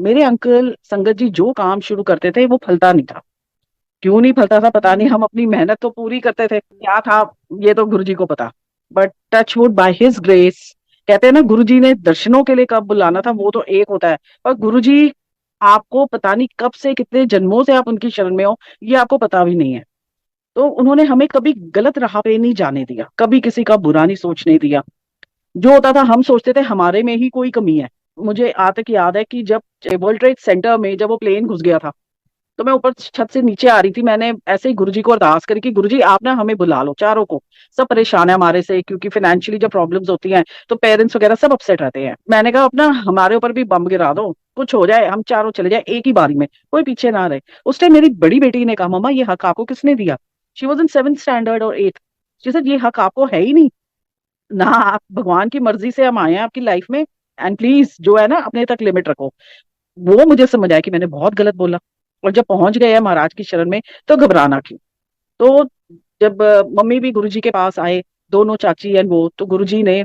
मेरे अंकल संगत जी जो काम शुरू करते थे वो फलता नहीं था। क्यों नहीं फलता था पता नहीं, हम अपनी मेहनत तो पूरी करते थे, क्या था ये तो गुरु जी को पता। But touch would by his grace, कहते हैं ना गुरु जी ने दर्शनों के लिए कब बुलाना था वो तो एक होता है, पर गुरु जी आपको पता नहीं कब से कितने जन्मों से आप उनकी शरण में हो, ये आपको पता भी नहीं है। तो उन्होंने हमें कभी गलत राह पे नहीं जाने दिया, कभी किसी का बुरा नहीं सोचने दिया। जो होता था हम सोचते थे हमारे में ही कोई कमी है। मुझे आज तक याद है कि जब वर्ल्ड ट्रेड सेंटर में जब वो प्लेन घुस गया था, तो मैं ऊपर छत से नीचे आ रही थी, मैंने ऐसे ही गुरुजी को अरदास करी कि गुरुजी आप ना हमें बुला लो चारों को, सब परेशान है हमारे से, क्योंकि फाइनेंशियली जब प्रॉब्लम्स होती हैं तो पेरेंट्स वगैरह सब अपसेट रहते हैं। मैंने कहा अपना हमारे ऊपर भी बम गिरा दो, कुछ हो जाए, हम चारों चले जाए एक ही बारी में, कोई पीछे ना रहे। उस टाइम मेरी बड़ी बेटी ने कहा मम्मा ये हक आपको किसने दिया। She was in 7th standard और 8th। शी सेड ये हक आपको है ही नहीं ना, आप भगवान की मर्जी से हम आए हैं आपकी लाइफ में, एंड प्लीज जो है ना अपने तक लिमिट रखो। वो मुझे समझ आया कि मैंने बहुत गलत बोला। और जब पहुंच गए हैं महाराज की शरण में तो घबराना क्यों। तो जब मम्मी भी गुरुजी के पास आए, दोनों चाची एंड वो, तो गुरुजी ने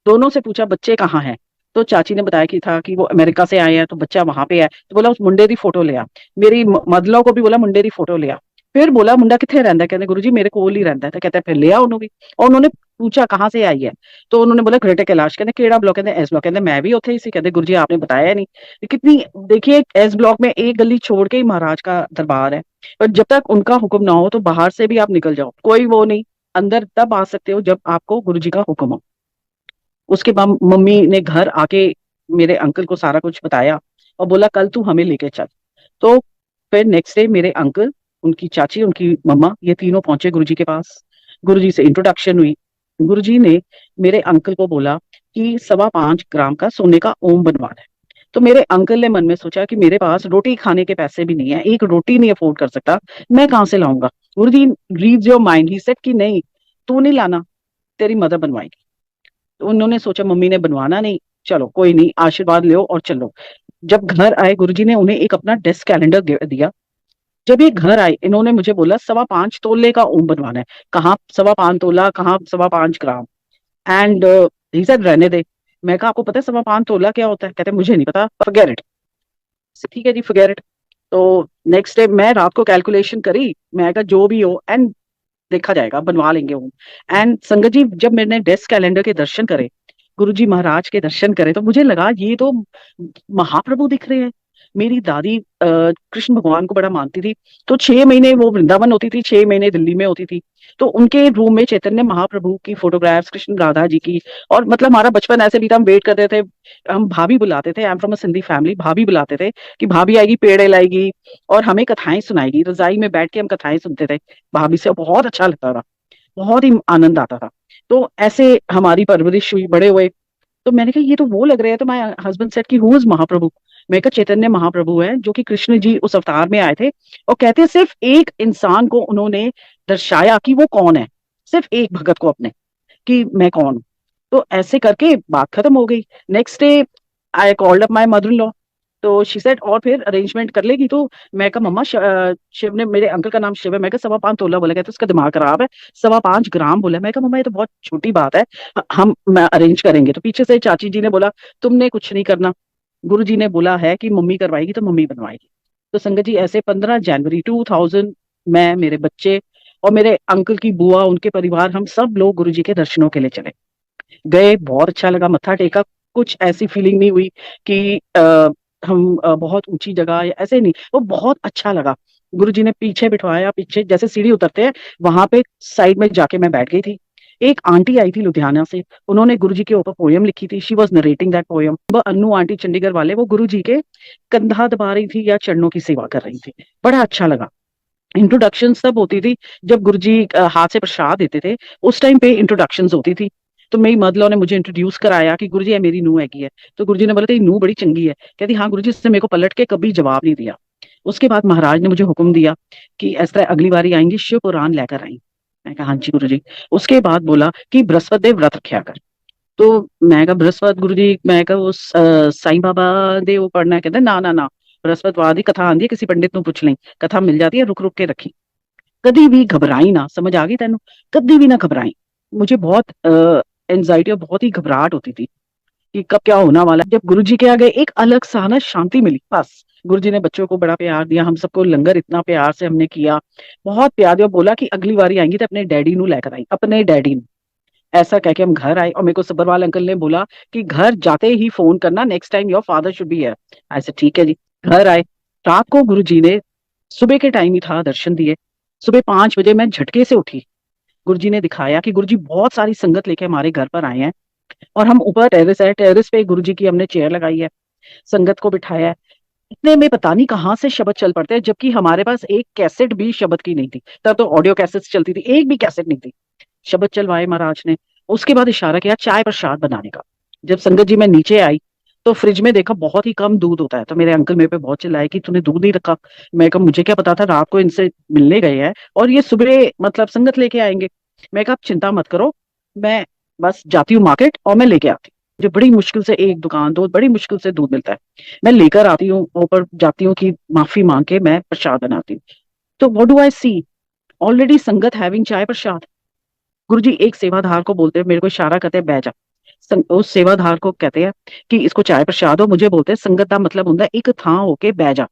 दोनों से पूछा बच्चे कहाँ हैं। तो चाची ने बताया कि था कि वो अमेरिका से आए हैं, तो बच्चा वहां पे है, तो बोला उस मुंडे दी फोटो ले आ। मेरी मदलों को भी बोला मुंडे दी फोटो ले आ। फिर बोला मुंडा किथे रहंदा है, कहते गुरुजी मेरे कोल ही रहंदा है, तो कहते फिर ले आ उन्होंने भी। और उन्होंने पूछा कहाँ से आई है, तो उन्होंने बोला ग्रेटर कैलाश, कहते केड़ा ब्लॉक, कहते एस ब्लॉक, कहते मैं भी उथे ही सी, कहते गुरुजी आपने बताया नहीं। कितनी देखिए एस ब्लॉक में एक गली छोड़ के ही महाराज का दरबार है, पर जब तक उनका हुक्म ना हो तो बाहर से भी आप निकल जाओ, कोई वो नहीं। अंदर तब आ सकते हो जब आपको गुरुजी का हुक्म हो। उसके बाद मम्मी ने घर आके मेरे अंकल को सारा कुछ बताया और बोला कल तू हमें लेके चल। तो फिर नेक्स्ट डे मेरे अंकल, उनकी चाची, उनकी मम्मा, ये तीनों पहुंचे गुरुजी के पास। गुरुजी से इंट्रोडक्शन हुई। गुरुजी ने मेरे अंकल को बोला कि 5.25 ग्राम का सोने का ओम बनवाना है। तो मेरे अंकल ने मन में सोचा कि मेरे पास रोटी खाने के पैसे भी नहीं है, एक रोटी नहीं अफोर्ड कर सकता, मैं कहाँ से लाऊंगा। Guruji reads your mind, he said कि नहीं, तू नहीं लाना, तेरी मदर बनवाएगी। तो उन्होंने सोचा मम्मी ने बनवाना नहीं, चलो कोई नहीं, आशीर्वाद लो और चलो। जब घर आए गुरुजी ने उन्हें एक अपना डेस्क कैलेंडर दिया। जब ये घर आए इन्होंने मुझे बोला 5.25 तोले का ओम बनवाना है। कहाँ 5.25 तोला, कहाँ 5.25 ग्राम। एंड ही सेड रहने दे। मैं कहा आपको पता है 5.25 तोला क्या होता है, कहते मुझे नहीं पता, फॉरगेट इट। ठीक है जी फॉरगेट इट। तो नेक्स्ट डे मैं रात को कैलकुलेशन करी, मैं कहा जो भी हो एंड देखा जाएगा, बनवा लेंगे ओम। एंड संगत जी जब मैंने डेस्क कैलेंडर के दर्शन करे, गुरुजी महाराज के दर्शन करे, तो मुझे लगा ये तो महाप्रभु दिख रहे हैं। मेरी दादी कृष्ण भगवान को बड़ा मानती थी, तो 6 महीने वो वृंदावन होती थी, 6 महीने दिल्ली में होती थी। तो उनके रूम में चैतन्य महाप्रभु की फोटोग्राफ्स, कृष्ण राधा जी की। और मतलब हमारा बचपन ऐसे भी था, हम वेट करते थे, हम भाभी बुलाते थे, I am from a Sindhi family, भाभी बुलाते थे कि भाभी आएगी पेड़े लाएगी और हमें कथाएं सुनाएगी, रजाई में बैठ के हम कथाएं सुनते थे भाभी से, बहुत अच्छा लगता था, बहुत ही आनंद आता था। तो ऐसे हमारी परवरिश हुई, बड़े हुए। तो मैंने कहा ये तो वो लग रहे हैं, तो माय हस्बैंड सेड कि हु इज महाप्रभु। मैं कहा चैतन्य महाप्रभु है, जो कि कृष्ण जी उस अवतार में आए थे। और कहते हैं सिर्फ एक इंसान को उन्होंने दर्शाया कि वो कौन है, सिर्फ एक भगत को अपने, कि मैं कौन हूं। तो ऐसे करके बात खत्म हो गई। Next day I called up my mother in law. तो शी सेड और फिर अरेंजमेंट कर लेगी। तो मैं कहा मम्मा शिव ने, मेरे अंकल का नाम शिव है, मैं कहा 5.25 तोला बोला, कहते उसका दिमाग खराब है, 5.25 ग्राम बोला। मैं कहा मम्मा ये तो बहुत छोटी बात है, हम मैं अरेंज करेंगे। तो पीछे से चाची जी ने बोला तुमने कुछ नहीं करना, गुरु जी ने बोला है कि मम्मी करवाएगी तो मम्मी बनवाएगी। तो संगत जी ऐसे 15 जनवरी 2000 मैं, मेरे बच्चे और मेरे अंकल की बुआ, उनके परिवार, हम सब लोग गुरु जी के दर्शनों के लिए चले गए। बहुत अच्छा लगा, मत्था टेका। कुछ ऐसी फीलिंग नहीं हुई कि हम बहुत ऊंची जगह या ऐसे नहीं, वो बहुत अच्छा लगा। गुरुजी ने पीछे बिठवाया, पीछे जैसे सीढ़ी उतरते हैं वहां पे साइड में जाके मैं बैठ गई थी। एक आंटी आई थी लुधियाना से, उन्होंने गुरुजी के ऊपर पोयम लिखी थी, she was narrating that poem. वो अन्नू आंटी चंडीगढ़ वाले, वो गुरुजी के कंधा दबा रही थी या चरणों की सेवा कर रही थी। बड़ा अच्छा लगा। इंट्रोडक्शन तब होती थी जब गुरुजी हाथ से प्रसाद देते थे, उस टाइम पे इंट्रोडक्शन होती थी। तो मेरी मदलो ने मुझे इंट्रोड्यूस कराया कि गुरुजी ये मेरी नूह हैगी है। तो गुरुजी ने बोला तेरी नूह बड़ी चंगी है, कहती हाँ गुरुजी, इसने मेरे को पलट के कभी जवाब नहीं दिया। उसके बाद महाराज ने मुझे हुक्म दिया कि इस तरह अगली बारी आएंगी शिव पुराण लेकर आई। मैं कहा हाँ जी गुरुजी। उसके बाद बोला कि बृहस्पति देव व्रत रखा कर। तो मैं कहा बृहस्पति गुरुजी, मैं कहा वो साईं बाबा दे वो पढ़ना है, कहते ना ना ना, बृहस्पतिवार की कथा आंदी है, किसी पंडित ਨੂੰ ਪੁੱਛ ਲਈ, कथा मिल जाती है, रुक रुक के रखी। कभी भी घबराई ना, समझ आ गई तेन, कभी भी ना घबराई। मुझे बहुत एंजाइटी और बहुत ही घबराहट होती थी। कि कब क्या होना वाला है। जब गुरुजी के आगे एक अलग सा ना शांति मिली बस। गुरुजी ने बच्चों को बड़ा प्यार दिया, हम सबको लंगर इतना प्यार से हमने किया, बहुत प्यार दिया। बोला कि अगली बारी आएंगी तो अपने डैडी नु लेकर आई, अपने डैडी नु। ऐसा कह के हम घर आए और मेरे को सब्बरवाल अंकल ने बोला कि घर जाते ही फोन करना, next time your father should be here. ऐसे ठीक है जी। घर आए, रात को गुरुजी ने, सुबह के टाइम ही था, दर्शन दिए। सुबह 5 बजे मैं झटके से उठी। गुरुजी ने दिखाया कि गुरुजी बहुत सारी संगत लेके हमारे घर पर आए हैं और हम ऊपर टेरेस है, टेरेस पे गुरुजी की हमने चेयर लगाई है, संगत को बिठाया है। इतने में पता नहीं कहाँ से शब्द चल पड़ते हैं, जबकि हमारे पास एक कैसेट भी शब्द की नहीं थी। तब तो ऑडियो कैसेट चलती थी, एक भी कैसेट नहीं थी। शब्द चलवाए महाराज ने। उसके बाद इशारा किया चाय प्रसाद बनाने का। जब संगत जी मैं नीचे आई तो फ्रिज में देखा बहुत ही कम दूध होता है, तो मेरे अंकल मेरे पे बहुत चिल्लाए कि तूने दूध नहीं रखा। मैं कहा मुझे क्या पता था, रात को इनसे मिलने गए हैं और ये सुबह मतलब संगत लेके आएंगे। मैं कहा आप चिंता मत करो, मैं बस जाती हूँ मार्केट और मैं लेके आती हूँ। जो बड़ी मुश्किल से एक दुकान, दो, बड़ी मुश्किल से दूध मिलता है, मैं लेकर आती हूँ। ऊपर जाती हूँ कि माफी मांग के मैं प्रसाद बनाती हूँ। तो what do I see, already sangat having chai prasad. गुरुजी एक सेवाधार को बोलते हैं, मेरे को इशारा करते हैं बैठ जा। उस सेवाधार को कहते हैं कि इसको चाय प्रसाद हो। मुझे बोलते हैं संगत का मतलब होता है एक थां होके बह जा।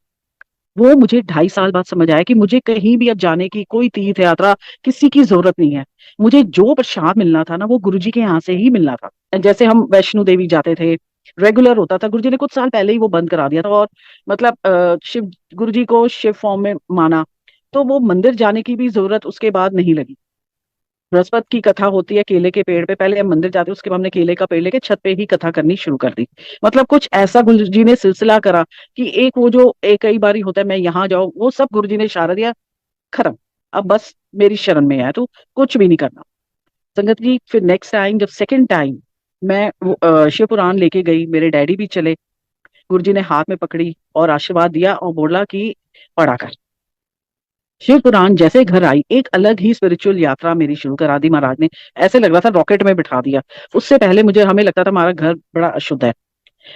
वो मुझे 2.5 साल बाद समझ आया कि मुझे कहीं भी अब जाने की, कोई तीर्थ यात्रा, किसी की जरूरत नहीं है। मुझे जो प्रसाद मिलना था ना वो गुरुजी के यहाँ से ही मिलना था। जैसे हम वैष्णो देवी जाते थे, रेगुलर होता था। गुरुजी ने कुछ साल पहले ही वो बंद करा दिया था और मतलब शिव, गुरुजी को शिव फॉर्म में माना, तो वो मंदिर जाने की भी जरूरत उसके बाद नहीं लगी। बृहस्पति की कथा होती है केले के पेड़ पे, पहले हम मंदिर जाते, उसके बाद हमने केले का पेड़ लेके छत पे ही कथा करनी शुरू कर दी। मतलब कुछ ऐसा गुरुजी ने सिलसिला करा कि एक वो जो एक कई बारी होता है मैं यहाँ जाऊँ, वो सब गुरुजी ने इशारा दिया, खत्म, अब बस मेरी शरण में है तू, कुछ भी नहीं करना। संगत जी फिर नेक्स्ट टाइम, जब सेकंड टाइम मैं शिव पुराण लेके गई, मेरे डैडी भी चले। गुरुजी ने हाथ में पकड़ी और आशीर्वाद दिया और बोला कि पढ़ा कर। शिव पुराण जैसे घर आई, एक अलग ही स्पिरिचुअल यात्रा मेरी शुरू करा दी महाराज ने। ऐसे लग रहा था रॉकेट में बिठा दिया। उससे पहले मुझे, हमें लगता था हमारा घर बड़ा अशुद्ध है।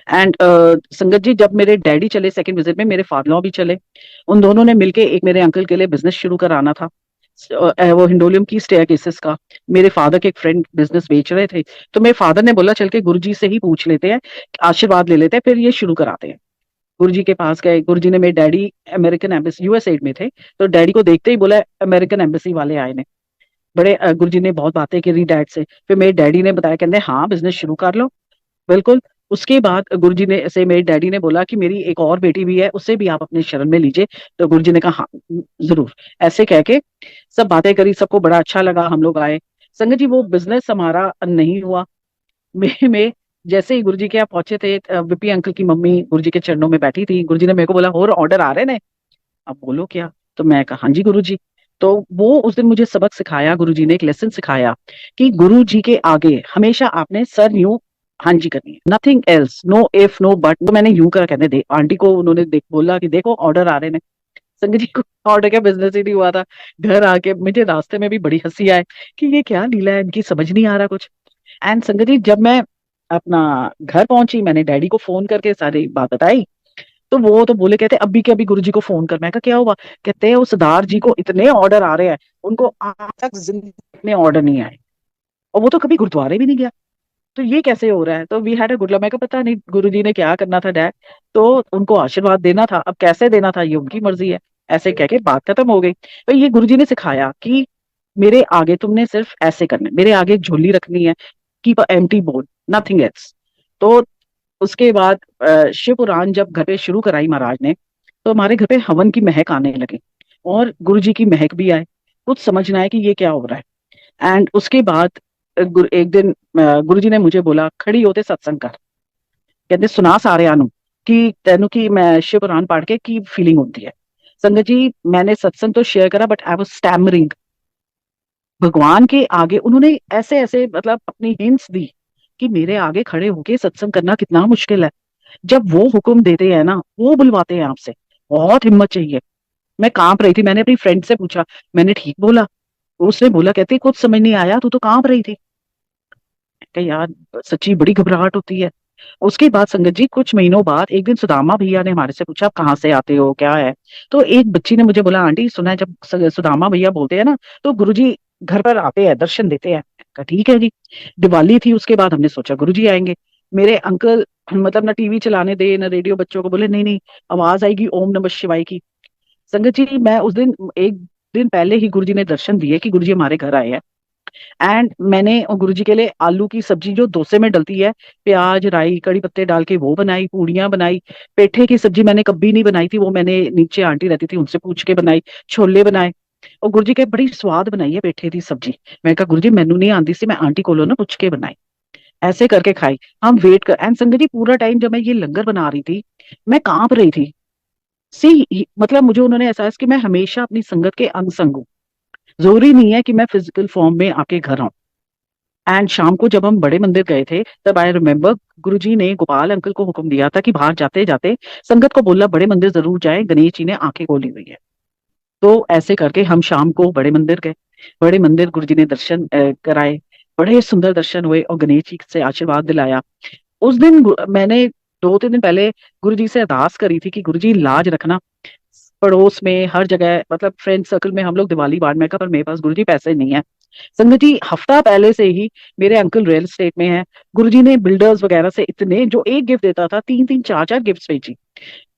एंड संगत जी जब मेरे डैडी चले सेकंड विजिट में, मेरे फादर लॉ भी चले। उन दोनों ने मिलके एक मेरे अंकल के लिए बिजनेस शुरू कराना था, वो हिंडोलियम की स्टेयर केसेस का। मेरे फादर के एक फ्रेंड बिजनेस बेच रहे थे, तो मेरे फादर ने बोला चल के गुरुजी से ही पूछ लेते हैं, आशीर्वाद ले लेते हैं, फिर ये शुरू कराते हैं। गुरुजी के पास गए। गुरुजी ने, मेरे daddy American embassy US add में थे, तो डैडी को देखते ही बोला अमेरिकन एम्बेसी वाले आए ने। बड़े गुरुजी ने बहुत बातें करी डैड से। फिर मेरे डैडी ने बताया, कहते हाँ बिजनेस शुरू कर लो। बिल्कुल। उसके बाद गुरुजी ने ऐसे, मेरे डैडी ने बोला कि मेरी एक और बेटी भी है, उससे भी आप अपने शरण में लीजिए। तो गुरुजी ने कहा हाँ जरूर। ऐसे कह के सब बातें करी, सबको बड़ा अच्छा लगा, हम लोग आए। संगत जी वो बिजनेस हमारा नहीं हुआ। में जैसे ही गुरुजी के यहाँ पहुंचे थे, विपी अंकल की मम्मी गुरुजी के चरणों में बैठी थी। गुरुजी ने मेरे को बोला और ऑर्डर आ रहे ने, अब बोलो क्या। तो मैं कहा हाँ जी गुरुजी। तो वो उस दिन मुझे सबक सिखाया, गुरुजी ने एक लेसन सिखाया कि गुरुजी के आगे हमेशा आपने सर यूं हाँ जी करनी है, nothing else, no if no but. तो मैंने यूं करा, कहते दे आंटी को उन्होंने बोला कि देखो ऑर्डर आ रहे ने। संगत जी को ऑर्डर का बिजनेस ही नहीं हुआ था। घर आके मुझे रास्ते में भी बड़ी हंसी आए कि ये क्या लीला है इनकी, समझ नहीं आ रहा कुछ। एंड संगत जी जब मैं अपना घर पहुंची, मैंने डैडी को फोन करके सारी बात बताई। तो वो तो बोले, कहते अभी के अभी गुरुजी को फोन कर। मैं कहा क्या हुआ। कहते हैं उस सरदार जी को इतने ऑर्डर आ रहे हैं, उनको आज तक जिंदगी में ऑर्डर नहीं आए, और वो तो कभी गुरुद्वारे भी नहीं गया, तो ये कैसे हो रहा है। तो we had a good luck. मैं कहा पता नहीं गुरुजी ने क्या करना था डैड, तो उनको आशीर्वाद देना था, अब कैसे देना था ये उनकी मर्जी है। ऐसे कह के बात खत्म हो गई। तो ये गुरुजी ने सिखाया कि मेरे आगे तुमने सिर्फ ऐसे करना है, मेरे आगे एक झोली रखनी है, कीप अ एम्प्टी बोल, नथिंग एल्स। तो उसके बाद शिव पुराण जब घर पे शुरू कराई महाराज ने, तो हमारे घर पे हवन की महक आने लगी और गुरु जी की महक भी आए। कुछ समझ ना आए कि ये क्या हो रहा है। एंड उसके बाद एक दिन गुरु जी ने मुझे बोला खड़ी होते सत्संग कर, कहते सुना सारे ਨੂੰ कि तेनू की मैं शिव पुराण पढ़ के की फीलिंग होती है। संगत जी मैंने सत्संग तो शेयर करा, बट आई वाज स्टैमरिंग। भगवान के आगे उन्होंने ऐसे ऐसे मतलब अपनी हिंट्स दी कि मेरे आगे खड़े होके सत्संग करना कितना मुश्किल है। जब वो हुक्म देते हैं ना, वो बुलवाते हैं आपसे, बहुत हिम्मत चाहिए। मैं कांप रही थी, मैंने अपनी फ्रेंड से पूछा, मैंने ठीक बोला। उसने बोला, कहती कुछ समझ नहीं आया, तू तो कांप रही थी। कि यार सच्ची बड़ी घबराहट होती है। उसके बाद संगत जी कुछ महीनों बाद एक दिन सुदामा भैया ने हमारे से पूछा आप कहाँ से आते हो, क्या है। तो एक बच्ची ने मुझे बोला आंटी सुना है जब सुदामा भैया बोलते हैं ना तो गुरुजी घर पर आते हैं, दर्शन देते हैं। कहा ठीक है जी। दिवाली थी, उसके बाद हमने सोचा गुरुजी आएंगे। मेरे अंकल मतलब ना टीवी चलाने दे ना रेडियो, बच्चों को बोले नहीं नहीं आवाज आएगी ओम नमः शिवाय की। संगत जी मैं उस दिन एक दिन पहले ही गुरुजी ने दर्शन दिए कि गुरुजी हमारे घर आए हैं। एंड मैंने गुरुजी के लिए आलू की सब्जी जो डोसे में डलती है, प्याज राई कड़ी पत्ते डाल के वो बनाई, पूड़ियाँ बनाई। पेठे की सब्जी मैंने कभी नहीं बनाई थी, वो मैंने नीचे आंटी रहती थी उनसे पूछ के बनाई। छोले बनाए और गुरुजी के बड़ी स्वाद बनाई है पेठे की सब्जी। मैं कहा गुरुजी मैनू नहीं आंदी सी, मैं आंटी को ना पूछ के बनाई। ऐसे करके खाई। हम वेट कर एंड संगत जी पूरा टाइम जब मैं ये लंगर बना रही थी मैं कांप रही थी। सी मतलब मुझे उन्होंने एहसास कि मैं हमेशा अपनी संगत के अंग संग हूँ। जरूरी नहीं है कि मैं फिजिकल फॉर्म में आके घर आऊं। एंड शाम को जब हम बड़े मंदिर गए थे तब आई रिमेम्बर गुरुजी ने गोपाल अंकल को हुक्म दिया था कि बाहर जाते जाते संगत को बोलना बड़े मंदिर जरूर जाए, गणेश जी ने आंखें खोली हुई है। तो ऐसे करके हम शाम को बड़े मंदिर गए। बड़े मंदिर गुरुजी ने दर्शन कराए। बड़े सुंदर दर्शन हुए और गणेश जी से आशीर्वाद दिलाया। उस दिन मैंने 2-3 दिन पहले गुरुजी से अरदास करी थी कि गुरुजी लाज रखना पड़ोस में हर जगह, मतलब फ्रेंड सर्कल में हम लोग दिवाली बांट। मैं कहा पर मेरे पास गुरुजी पैसे नहीं है। संगत जी हफ्ता पहले से ही मेरे अंकल रियल एस्टेट में है। गुरुजी ने बिल्डर्स वगैरह से इतने, जो एक गिफ्ट देता था 3-3 4-4 गिफ्ट्स भेजी।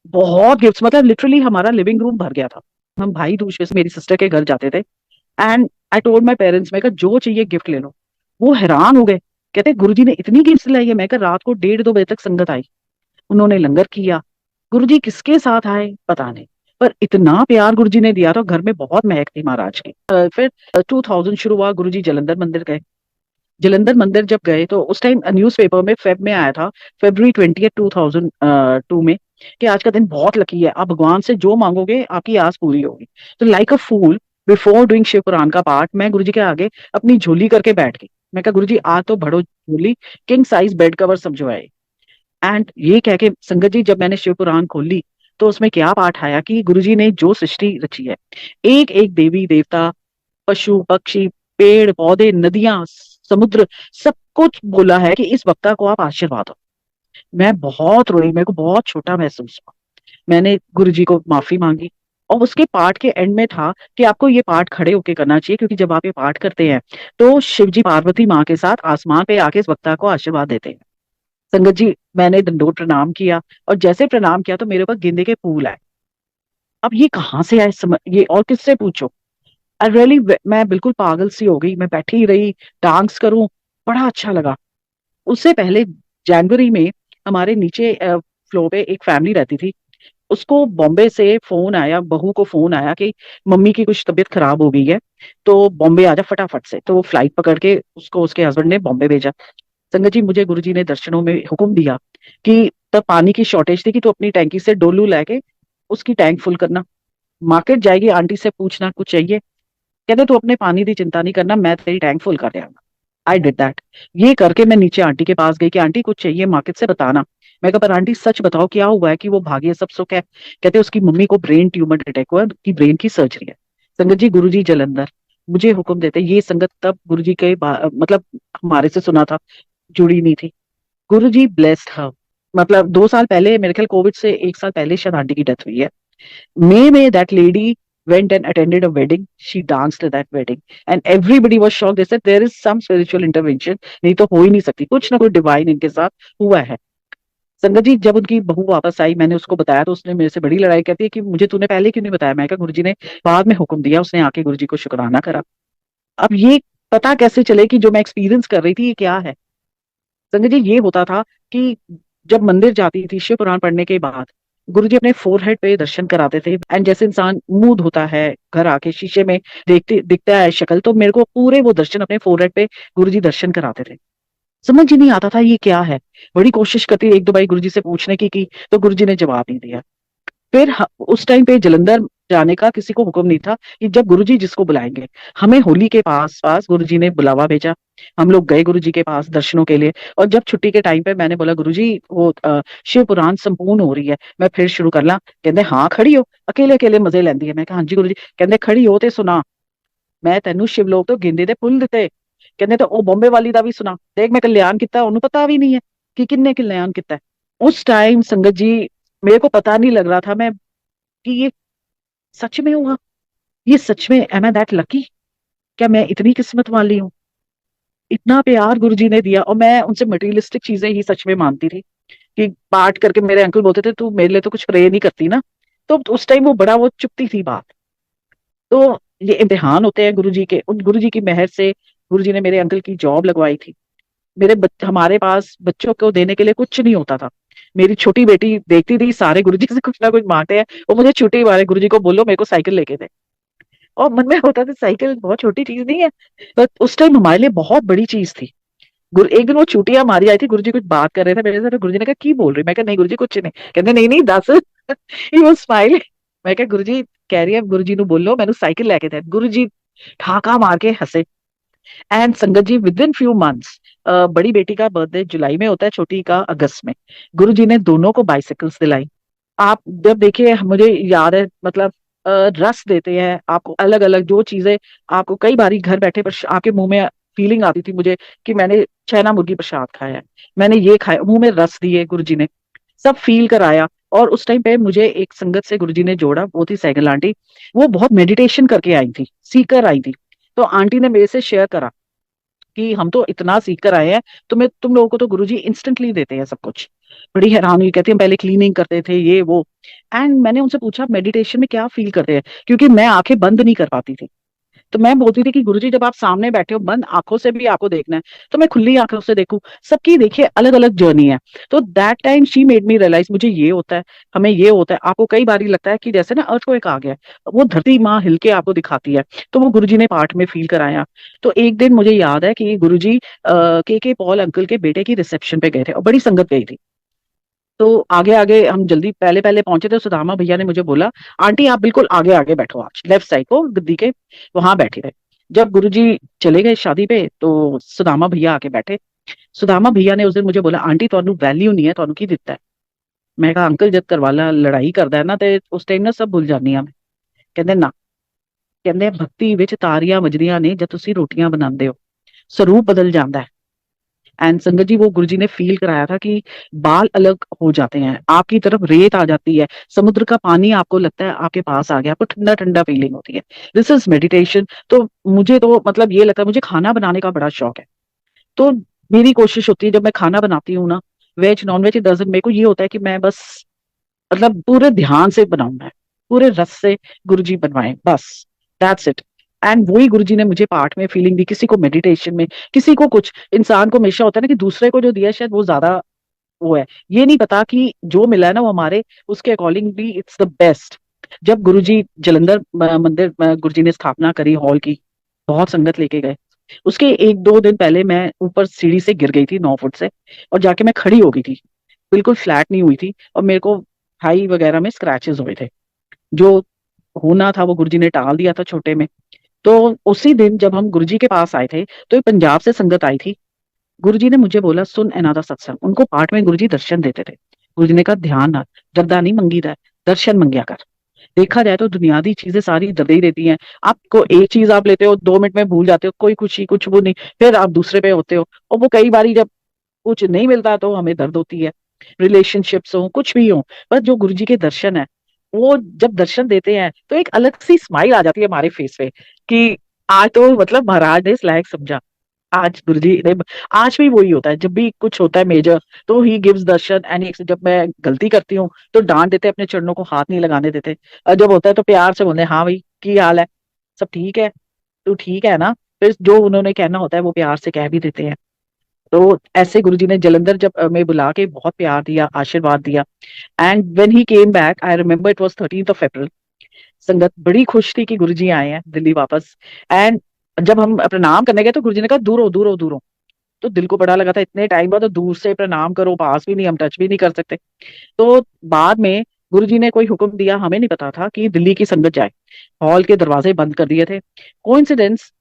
बहुत गिफ्ट्स, मतलब लिटरली हमारा लिविंग रूम भर गया था। हम भाई दूसरे से मेरी सिस्टर के घर जाते थे। And I told my parents, मैं कहा जो चाहिए गिफ्ट ले लो। वो हैरान हो गए, कहते गुरुजी ने इतनी गिफ्ट्स लाई है। मैं कहा रात को 1:30-2 बजे तक संगत आई, उन्होंने लंगर किया। गुरुजी किसके साथ आए पता नहीं, पर इतना प्यार गुरुजी ने दिया था, घर में बहुत महक थी महाराज की। फिर 2000 शुरू हुआ, गुरुजी जलंधर मंदिर गए। जलंधर मंदिर जब गए तो उस टाइम न्यूज पेपर में फेब में आया था, February 20, 2002 में, कि आज का दिन बहुत लकी है, आप भगवान से जो मांगोगे आपकी आस पूरी होगी। तो like a fool before doing Shiv Puran का पाठ मैं गुरुजी के आगे अपनी झोली करके बैठ गई। मैं कहा गुरुजी आज तो बड़ो झोली, किंग साइज बेड कवर समझो है। एंड ये कह के संगत जी जब मैंने शिव पुराण खोली तो उसमें क्या पाठ आया कि गुरुजी ने जो सृष्टि रची है, एक एक देवी देवता, पशु पक्षी, पेड़ पौधे, नदियां, समुद्र, सब कुछ बोला है कि इस वक्ता को आप आशीर्वाद दो। मैं बहुत रोई, मेरे को बहुत छोटा महसूस हुआ। मैंने गुरुजी को माफी मांगी। और उसके पाठ के एंड में था कि आपको ये पाठ खड़े होके करना चाहिए, क्योंकि जब आप ये पाठ करते हैं तो शिव जी पार्वती माँ के साथ आसमान पे आके इस वक्ता को आशीर्वाद देते हैं। संगत जी मैंने दंडोत प्रणाम किया, और जैसे प्रणाम किया तो मेरे ऊपर गेंदे के फूल आए। अब ये कहाँ से आए, ये और किससे पूछो। आई रियली, मैं बिल्कुल पागल सी हो गई, मैं बैठी ही रही, डांस करूं, बड़ा अच्छा लगा। उससे पहले जनवरी में हमारे नीचे फ्लोर पे एक फैमिली रहती थी। उसको बॉम्बे से फोन आया, बहू को फोन आया कि मम्मी की कुछ तबीयत खराब हो गई है, तो बॉम्बे आ जा फटाफट से। तो वो फ्लाइट पकड़ के उसको उसके हस्बैंड ने बॉम्बे भेजा। संगत जी मुझे गुरुजी ने दर्शनों में हुक्म दिया कि तब पानी की शॉर्टेज थी कि तो अपनी टैंकी से डोलू लेके उसकी टैंक फुल करना। मार्केट जाएगी आंटी से पूछना कुछ चाहिए, कहते तू अपने पानी की चिंता नहीं करना, मैं तेरी टैंक फुल कर देगा। I did that. ये करके मैं नीचे आंटी के पास गई कि आंटी कुछ चाहिए मार्केट से बताना। मैं कहा पर आंटी सच बताओ क्या हुआ है कि वो भागी है, सब सुख है। कहते उसकी मम्मी को ब्रेन ट्यूमर डिटेक्ट हुआ, की ब्रेन की सर्जरी है। संगत जी गुरुजी जलंधर मुझे हुक्म देते, ये संगत तब गुरुजी के मतलब हमारे से सुना था, जुड़ी नहीं थी। गुरुजी ब्लेस्ड हर। मतलब 2 साल पहले मेरे ख्याल कोविड से 1 साल पहले शायद आंटी की डेथ हुई है। May May that lady went and attended a wedding. She danced at that wedding, and everybody was shocked. They said there is some spiritual intervention. नहीं तो हो ही नहीं सकती, कुछ ना कुछ डिवाइन इनके साथ हुआ है। संगत जी जब उनकी बहू वापस आई मैंने उसको बताया तो उसने मेरे से बड़ी लड़ाई करती है कि मुझे तूने पहले क्यों नहीं बताया। मैं कहा गुरुजी ने बाद में हुक्म दिया, उसने आके गुरुजी को शुक्राना करा। अब ये पता कैसे चले कि जो मैं एक्सपीरियंस कर रही थी ये क्या है। संजय जी ये होता था कि जब मंदिर जाती थी शिव पुराण पढ़ने के बाद गुरुजी अपने फोरहेड पे दर्शन कराते थे। एंड जैसे इंसान मूड होता है घर आके शीशे में देखते दिखता है शक्ल, तो मेरे को पूरे वो दर्शन अपने फोरहेड पे गुरुजी दर्शन कराते थे। समझ ही नहीं आता था ये क्या है। बड़ी कोशिश करती 1-2 बार गुरुजी से पूछने की तो गुरुजी ने जवाब नहीं दिया। फिर उस टाइम पे जलंधर जाने का किसी को हुक्म नहीं था कि जब गुरुजी जिसको बुलाएंगे। हमें होली के पास पास गुरुजी ने बुलावा भेजा। हम लोग गए गुरुजी के पास दर्शनों के लिए। और जब छुट्टी के टाइम पे मैंने बोला गुरुजी वो शिव पुराण संपूर्ण हो रही है, मैं फिर शुरू कर ला। कहते हाँ खड़ी हो, अकेले अकेले मजे लेंदी है। मैं कहा हाँ जी गुरुजी। कहते खड़ी हो ते सुना, मैं तेनू शिवलोक तो गेंदे दे फुੱਲ ਦਿੱਤੇ। कहते तो ओ बॉम्बे वाली दा भी सुना, देख मैं कल्याण किता, ओनू पता भी नहीं है कि किन्ने कल्याण किता है। उस टाइम संगत जी मेरे को पता नहीं लग रहा था मैं कि ये सच में हुआ, ये सच में एम आई दैट लकी, क्या मैं इतनी किस्मत वाली हूँ। इतना प्यार गुरुजी ने दिया। और मैं उनसे मटेरियलिस्टिक चीजें ही सच में मानती थी, कि पाठ करके मेरे अंकल बोलते थे तू मेरे लिए तो कुछ प्रे नहीं करती ना। तो उस टाइम वो बड़ा वो चुपती थी बात। तो ये इम्तिहान होते हैं गुरुजी के, उन गुरुजी की मेहर से गुरुजी ने मेरे अंकल की जॉब लगवाई थी। हमारे पास बच्चों को देने के लिए कुछ नहीं होता था। मेरी छोटी बेटी देखती थी सारे गुरुजी से कुछ ना कुछ मांगते हैं, वो मुझे छुट्टी वाले गुरुजी को बोलो मेरे को साइकिल लेके दे। और मन में होता था साइकिल बहुत छोटी चीज नहीं है, पर उस टाइम हमारे लिए बहुत बड़ी चीज थी। एक दिन वो चूटियां मारी आई थी, गुरुजी कुछ बात कर रहे थे मेरे से, गुरुजी ने कहा की बोल रही, मैं कहा नहीं गुरुजी कुछ नहीं। कहते नहीं नहीं दस। He was smiling. मैं कहा गुरुजी कह रही है गुरुजी नु बोलो मैंने साइकिल लेके दे। गुरुजी ठाका मार के हंसे। एंड संगत जी विद इन फ्यू मंथ्स, बड़ी बेटी का बर्थडे जुलाई में होता है, छोटी का अगस्त में, गुरुजी ने दोनों को बाइसिकल्स दिलाई। आप जब देखिए मुझे याद है मतलब रस देते हैं आपको अलग अलग जो चीजें, आपको कई बारी घर बैठे पर आपके मुंह में फीलिंग आती थी मुझे कि मैंने छैना मुर्गी प्रसाद खाया है, मैंने ये खाया, मुंह में रस दिए गुरुजी ने, सब फील कराया। और उस टाइम पे मुझे एक संगत से गुरुजी ने जोड़ा, वो थी सैगल आंटी। वो बहुत मेडिटेशन करके आई थी, सीकर आई थी। तो आंटी ने मेरे से शेयर करा कि हम तो इतना सीख कर आए हैं, तुम लोगों को तो गुरुजी इंस्टेंटली देते हैं सब कुछ। बड़ी हैरान हुई, कहती हम पहले क्लीनिंग करते थे ये वो। एंड मैंने उनसे पूछा मेडिटेशन में क्या फील करते हैं, क्योंकि मैं आंखें बंद नहीं कर पाती थी। तो मैं बोलती थी कि गुरुजी जब आप सामने बैठे हो बंद आंखों से भी आपको देखना है, तो मैं खुली आंखों से देखूं। सबकी देखिए अलग अलग जर्नी है। तो that time she made me realise मुझे ये होता है, हमें ये होता है। आपको कई बार लगता है कि जैसे ना अर्थ को एक आ गया है, वो धरती माँ हिल के आपको दिखाती है, तो वो गुरुजी ने पाठ में फील कराया। तो एक दिन मुझे याद है कि गुरुजी के पॉल अंकल के बेटे की रिसेप्शन पे गए थे और बड़ी संगत गई थी। तो आगे आगे हम जल्दी पहले पहले पहुंचे थे। सुदामा भैया ने मुझे बोला आंटी आप बिल्कुल आगे आगे बैठो, आज लेफ्ट साइड को गद्दी के वहां बैठे थे। जब गुरुजी चले गए शादी पे तो सुदामा भैया आके बैठे। सुदामा भैया ने उस दिन मुझे बोला आंटी ਤੁਹਾਨੂੰ वैल्यू नहीं है, ਤੁਹਾਨੂੰ की दिता है। मैं कहा अंकल जब करवाला लड़ाई करदा है ना ਤੇ उस टाइम ना सब भुल जानी मैं। कहंदे ना, कहंदे भक्ति विच तारियां वजदियां ने जब ਤੁਸੀਂ रोटियां बनाते हो, स्वरूप बदल जाता है। एंड संगत जी वो गुरुजी ने फील कराया था कि बाल अलग हो जाते हैं, आपकी तरफ रेत आ जाती है, समुद्र का पानी आपको लगता है आपके पास आ गया, आपको ठंडा ठंडा फीलिंग होती है। This is meditation. तो मुझे तो मतलब ये लगता है, मुझे खाना बनाने का बड़ा शौक है। तो मेरी कोशिश होती है जब मैं खाना बनाती हूँ ना, वेज नॉन वेज डजन, मेरे को ये होता है कि मैं बस मतलब पूरे ध्यान से बनाऊंगा, पूरे रस से गुरुजी बनवाएं बस, दैट्स इट। एंड वही गुरुजी ने मुझे पाठ में फीलिंग दी, किसी को मेडिटेशन में, किसी को कुछ। इंसान को हमेशा होता है ना कि दूसरे को जो दिया है शायद वो ज्यादा वो है, ये नहीं पता कि जो मिला है ना वो हमारे उसके अकॉर्डिंग भी इट्स द बेस्ट। जब गुरुजी जलंधर मंदिर गुरुजी ने स्थापना करी हॉल की, बहुत संगत लेके गए। उसके एक दो दिन पहले मैं ऊपर सीढ़ी से गिर गई थी 9 फुट से, और जाके मैं खड़ी हो गई थी, बिल्कुल फ्लैट नहीं हुई थी, और मेरे को हाई वगैरह में स्क्रैचेस हुए थे। जो होना था वो गुरुजी ने टाल दिया था छोटे में। तो उसी दिन जब हम गुरुजी के पास आए थे तो एक पंजाब से संगत आई थी। गुरुजी ने मुझे बोला सुन एनादा सत्संग, उनको पाठ में गुरुजी दर्शन देते थे। गुरुजी ने कहा ध्यान ना, दरदा नहीं मंगीदा है, दर्शन मंगया कर। देखा जाए तो दुनियावी चीजें सारी दर्द ही देती हैं। आपको एक चीज आप लेते हो 2 मिनट में भूल जाते हो, कोई खुशी कुछ वो नहीं, फिर आप दूसरे पे होते हो। और वो कई बारी जब कुछ नहीं मिलता तो हमें दर्द होती है, रिलेशनशिप्स हो कुछ भी हो। पर जो गुरुजी के दर्शन है, वो जब दर्शन देते हैं तो एक अलग सी स्माइल आ जाती है हमारे फेस पे कि आज तो मतलब महाराज ने इस लायक समझा। आज गुरुजी ने, आज भी वही होता है जब भी कुछ होता है मेजर, तो ही गिव्स दर्शन। एंड जब मैं गलती करती हूँ तो डांट देते, अपने चरणों को हाथ नहीं लगाने देते। और जब होता है तो प्यार से बोलते हैं हाँ भाई की हाल है, सब ठीक है, तू ठीक है ना। फिर जो उन्होंने कहना होता है वो प्यार से कह भी देते हैं। तो ऐसे गुरुजी ने जलंधर जब में बुला के बहुत प्यार दिया, आशीर्वाद दिया। And when he came back I remember it was 13 अप्रैल। संगत बड़ी खुश थी कि गुरुजी आए हैं दिल्ली वापस। एंड जब हम प्रणाम करने गए तो गुरुजी ने कहा दूर हो दूर हो दूर हो। तो दिल को बड़ा लगा था, इतने टाइम बाद तो दूर से प्रणाम करो, पास भी नहीं, हम टच भी नहीं कर सकते। तो बाद में गुरुजी ने कोई हुक्म दिया, हमें नहीं पता था कि दिल्ली की संगत जाए। हॉल के दरवाजे बंद कर दिए थे। कोइंसिडेंस,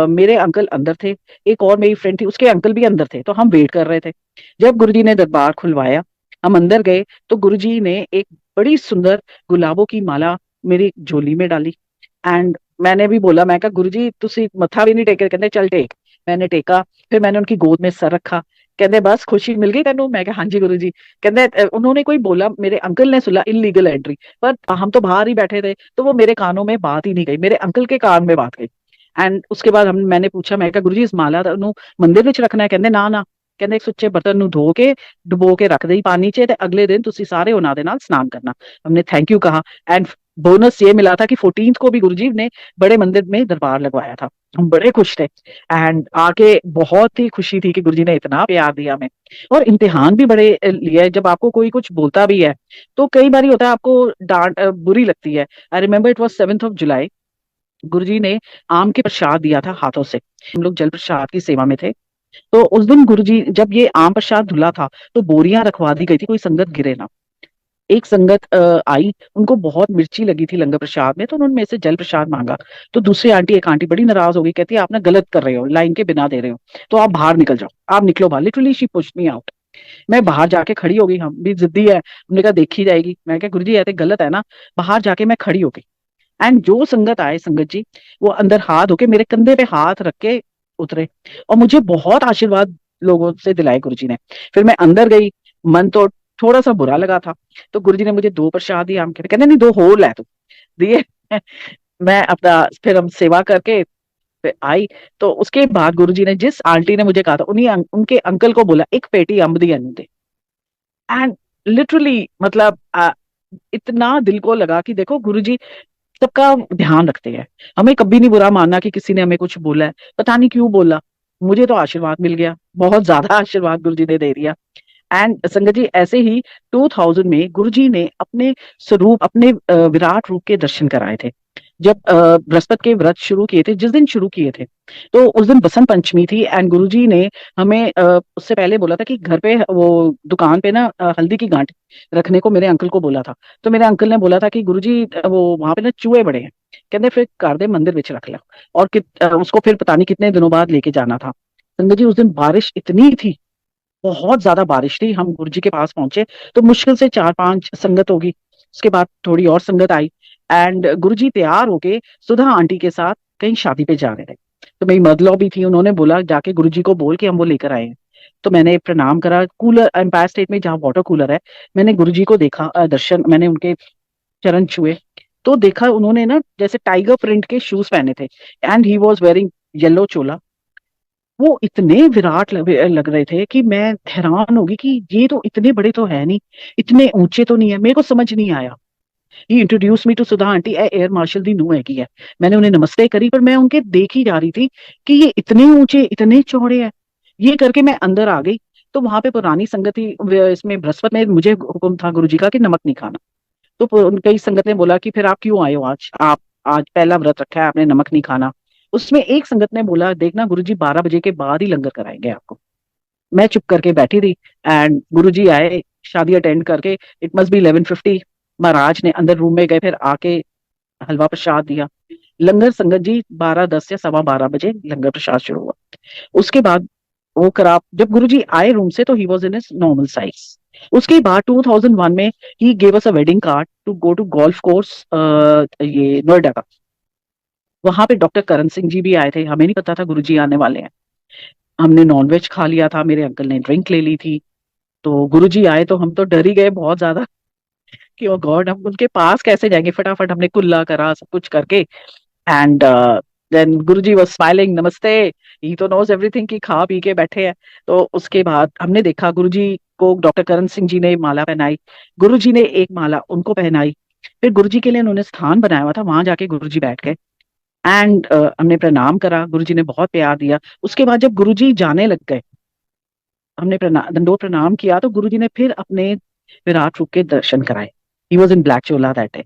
मेरे अंकल अंदर थे, एक और मेरी फ्रेंड थी उसके अंकल भी अंदर थे, तो हम वेट कर रहे थे। जब गुरुजी ने दरबार खुलवाया, हम अंदर गए तो गुरुजी ने एक बड़ी सुंदर गुलाबों की माला मेरी झोली में डाली। एंड मैंने भी बोला, मैं कहा गुरुजी तुसी मत्था भी नहीं टेके, कहते चल टेक। मैंने टेका, फिर मैंने उनकी गोद में सर रखा। कहते बस खुशी मिल गई तेनू, मैं कहा हाँ जी गुरु जी। कहते उन्होंने कोई बोला, मेरे अंकल ने सुना इलीगल एंट्री, पर हम तो बाहर ही बैठे थे तो वो मेरे कानों में बात ही नहीं गई, मेरे अंकल के कान में बात गई। एंड उसके बाद हम मैंने पूछा, मैं कहा गुरु जी इस माला ਨੂੰ ਮੰਦਿਰ ਵਿੱਚ ਰੱਖਣਾ ਹੈ? ਕਹਿੰਦੇ ਨਾ ਨਾ, ਕਹਿੰਦੇ ਇੱਕ ਸੁੱਚੇ ਬਰਤਨ ਨੂੰ ਧੋ ਕੇ ਡੁਬੋ ਕੇ ਰੱਖ ਦੇਈ ਪਾਣੀ 'ਚ ਤੇ ਅਗਲੇ दिन ਤੁਸੀਂ ਸਾਰੇ ਉਹਨਾਂ ਦੇ ਨਾਲ स्नान करना। हमने थैंक यू कहा एंड बोनस ये मिला था कि 14th को भी गुरुजी ने बड़े मंदिर में दरबार लगवाया था। हम बड़े खुश थे एंड आके बहुत ही खुशी थी कि गुरुजी ने इतना प्यार दिया हमें। और इम्तिहान भी बड़े लिए, जब आपको कोई कुछ बोलता भी है तो कई बार होता है आपको डांट बुरी लगती है। I remember it was 7th of July, Guruji ने आम के प्रसाद दिया था हाथों से, हम लोग जल प्रसाद की सेवा में थे। तो उस दिन गुरुजी जब ये आम प्रसाद धुला था तो बोरियां रखवा दी गई थी, कोई संगत गिरे ना। एक संगत आई, उनको बहुत मिर्ची लगी थी लंगर प्रसाद में, तो उन्होंने मेरे से जल प्रसाद मांगा। तो दूसरी आंटी, एक आंटी बड़ी नाराज हो गई, कहती है आप ना गलत कर रहे हो, लाइन के बिना दे रहे हो, तो आप बाहर निकल जाओ, आप निकलो बाहर। Literally she pushed me out. मैं बाहर जाके खड़ी हो गई, हम भी जिद्दी है, हमने कहा देखी जाएगी। मैं कहा गुरुजी ऐसे गलत है ना। बाहर जाके मैं खड़ी हो गई एंड जो संगत आए, संगत जी वो अंदर हाथ होके मेरे कंधे पे हाथ रख के उतरे और मुझे बहुत आशीर्वाद लोगों से दिलाए गुरुजी ने। फिर मैं अंदर गई, मन तो थोड़ा सा बुरा लगा था, तो गुरुजी ने मुझे 2 प्रसाद दिए आम के, कहते नहीं 2 होर लै तू, दिए। मैं अपना फिर हम सेवा करके फिर आई। तो उसके बाद गुरुजी ने जिस आंटी ने मुझे कहा था उन्हीं उनके अंकल को बोला एक पेटी अम्ब दी अनु दे। एंड लिटरली मतलब इतना दिल को लगा कि देखो गुरुजी सबका ध्यान रखते हैं। हमें कभी नहीं बुरा मानना कि किसी ने हमें कुछ बोला है, पता नहीं क्यों बोला, मुझे तो आशीर्वाद मिल गया, बहुत ज्यादा आशीर्वाद गुरुजी ने दे दिया। एंड संगत जी ऐसे ही 2000 में गुरुजी ने अपने स्वरूप, अपने विराट रूप के दर्शन कराए थे। जब बृहस्पति के व्रत शुरू किए थे, जिस दिन शुरू किए थे, तो उस दिन बसंत पंचमी थी एंड गुरुजी ने हमें उससे पहले बोला था कि घर पे वो दुकान पे ना हल्दी की गांठ रखने को मेरे अंकल को बोला था। तो मेरे अंकल ने बोला था कि गुरुजी वो वहां पे ना चूहे बड़े हैं, कहते फिर कर दे मंदिर विच रख लो। और उसको फिर पता नहीं कितने दिनों बाद लेके जाना था। संगत जी उस दिन बारिश इतनी थी, बहुत ज्यादा बारिश थी। हम गुरुजी के पास पहुंचे तो मुश्किल से 4-5 संगत होगी, उसके बाद थोड़ी और संगत आई एंड गुरुजी तैयार होके सुधा आंटी के साथ कहीं शादी पे जा रहे थे। तो मेरी मदर भी थी, उन्होंने बोला जाके गुरुजी को बोल के हम वो लेकर आए हैं। तो मैंने प्रणाम करा, कूलर एम्पायर स्टेट में जहाँ वाटर कूलर है, मैंने गुरुजी को देखा, दर्शन, मैंने उनके चरण छुए तो देखा उन्होंने ना जैसे टाइगर प्रिंट के शूज पहने थे and he was wearing yellow chola. वो इतने विराट लग रहे थे कि मैं हैरान होगी कि ये तो इतने बड़े तो है नहीं, इतने ऊंचे तो नहीं है। मेरे को समझ नहीं आया। He introduce me to Sudha aunty, air marshal दी नू हैगी है। मैंने उन्हें नमस्ते करी, पर मैं उनके देख ही जा रही थी कि ये इतने ऊंचे, इतने चौड़े हैं। ये करके मैं अंदर आ गई। तो वहां पे पुरानी संगत थी, इसमें बृहस्पति में मुझे हुक्म था गुरुजी का कि नमक नहीं खाना। तो कई संगत ने बोला कि फिर आप क्यों आए हो आज, आप आज पहला व्रत रखा है, आपने नमक नहीं खाना। उसमें एक संगत ने बोला देखना गुरुजी 12 बजे के बाद ही लंगर कराएंगे आपको। मैं चुप करके बैठी थी एंड गुरुजी आए शादी अटेंड करके, इट मस्ट बी 11:50। महाराज ने अंदर रूम में गए, फिर आके हलवा प्रसाद दिया। लंगर संगत जी 12:10 या 12:15 बजे लंगर प्रसाद शुरू हुआ। उसके बाद वो करा, जब गुरुजी आए रूम से तो he was in his normal size. उसके बाद 2001 में he gave us a wedding card to go to golf course, ये नोएडा का। वहां पे डॉक्टर करण सिंह जी भी आए थे, हमें नहीं पता था गुरुजी आने वाले हैं। हमने नॉनवेज खा लिया था, मेरे अंकल ने ड्रिंक ले ली थी। तो गुरुजी आए तो हम तो डर ही गए बहुत ज्यादा कि ओ गॉड हम उनके पास कैसे जाएंगे। फटाफट हमने कुल्ला करा, सब कुछ करके and then Guruji was smiling, namaste, he तो नोज एवरीथिंग कि खा पी के बैठे हैं। तो उसके बाद हमने देखा गुरुजी को डॉक्टर करण सिंह जी ने माला पहनाई, गुरुजी ने एक माला उनको पहनाई। फिर गुरुजी के लिए उन्होंने स्थान बनाया हुआ था, वहां जाके गुरुजी बैठ गए एंड हमने प्रणाम करा, गुरुजी ने बहुत प्यार दिया। उसके बाद जब गुरुजी जाने लग गए, हमने दंडोत प्रणाम किया, तो गुरुजी ने फिर अपने विराट रूप के दर्शन कराए। ही was in black Chola that day.